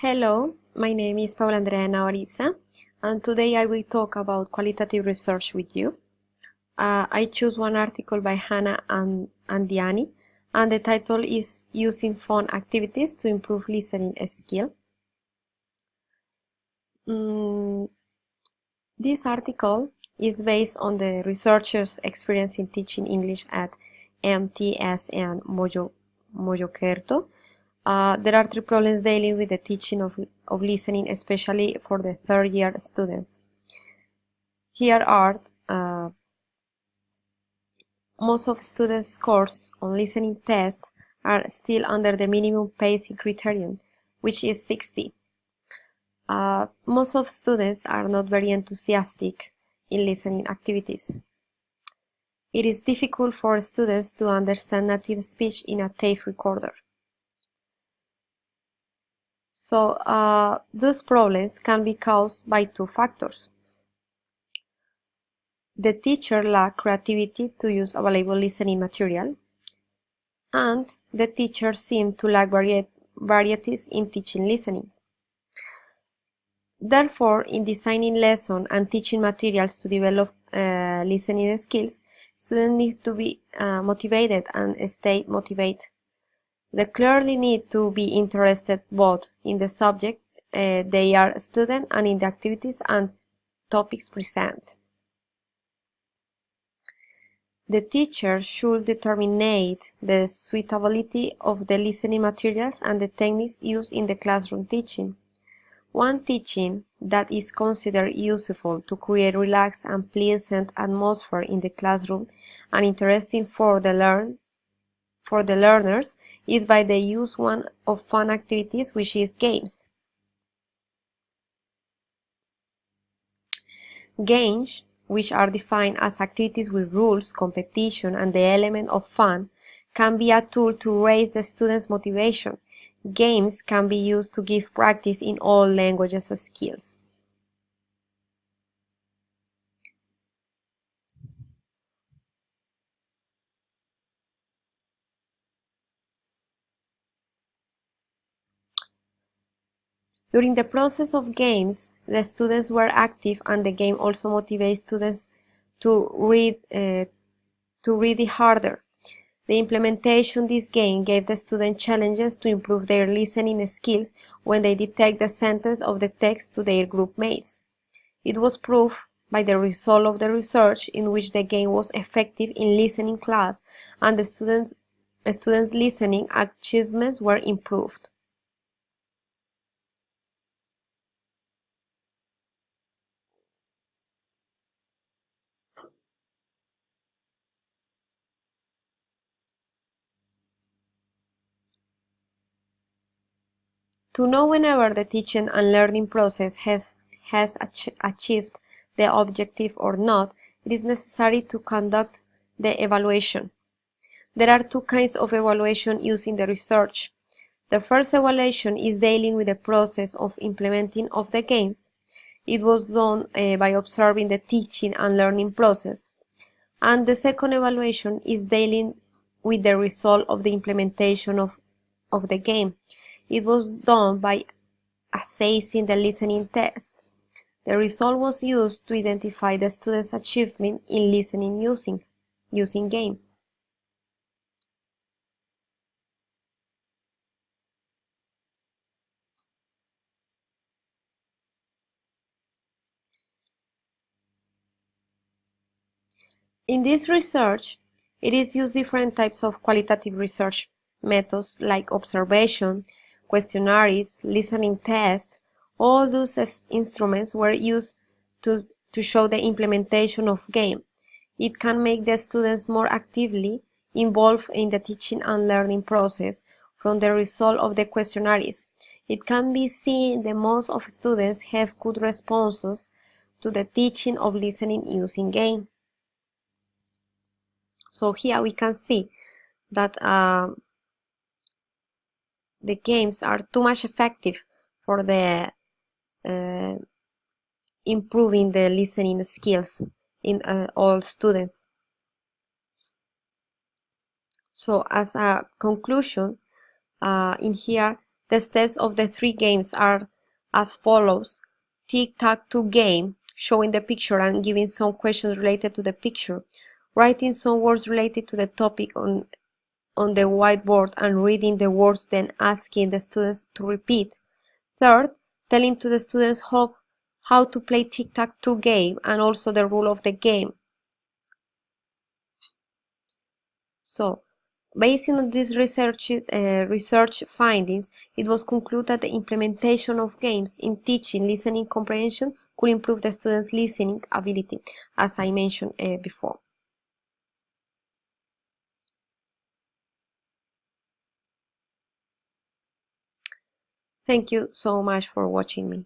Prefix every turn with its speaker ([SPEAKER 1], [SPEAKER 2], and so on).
[SPEAKER 1] Hello, my name is Paula Andrea Navarriza, and today I will talk about qualitative research with you. I choose one article by Hannah and Andiani, and the title is Using Fun Activities to Improve Listening Skill. This article is based on the researchers' experience in teaching English at MTS and Mojokerto. There are three problems dealing with the teaching of listening, especially for the third-year students. Here are most of students' scores on listening tests are still under the minimum pacing criterion, which is 60. Most of students are not very enthusiastic in listening activities. It is difficult for students to understand native speech in a tape recorder. So those problems can be caused by two factors. The teacher lacks creativity to use available listening material, and the teacher seems to lack varieties in teaching listening. Therefore, in designing lesson and teaching materials to develop listening skills, students need to be motivated and stay motivated. They clearly need to be interested both in the subject they are studying and in the activities and topics presented. The teacher should determine the suitability of the listening materials and the techniques used in the classroom teaching. One teaching that is considered useful to create relaxed and pleasant atmosphere in the classroom and interesting for the learners is by the use of fun activities, which is games. Games, which are defined as activities with rules, competition, and the element of fun, can be a tool to raise the students' motivation. Games can be used to give practice in all languages as skills. During the process of games, the students were active, and the game also motivates students to read it harder. The implementation of this game gave the students challenges to improve their listening skills when they detect the sentence of the text to their group mates. It was proved by the result of the research in which the game was effective in listening class and the students' listening achievements were improved. To know whenever the teaching and learning process has achieved the objective or not, it is necessary to conduct the evaluation. There are two kinds of evaluation used in the research. The first evaluation is dealing with the process of implementing of the games. It was done by observing the teaching and learning process. And the second evaluation is dealing with the result of the implementation of the game. It was done by assessing the listening test. The result was used to identify the students' achievement in listening using game. In this research, it is used different types of qualitative research methods like observation, questionnaires, listening tests. All those instruments were used to show the implementation of game. It can make the students more actively involved in the teaching and learning process from the result of the questionnaires. It can be seen that most of students have good responses to the teaching of listening using game. So here we can see that the games are too much effective for the improving the listening skills in all students. So as a conclusion, in here The steps of the three games are as follows. Tic-tac-toe game, showing the picture and giving some questions related to the picture. Writing some words related to the topic on the whiteboard and reading the words, then asking the students to repeat. Third, telling to the students how to play tic-tac-toe game and also the rule of the game. So, based on these research findings, it was concluded that the implementation of games in teaching listening comprehension could improve the students' listening ability, as I mentioned before. Thank you so much for watching me.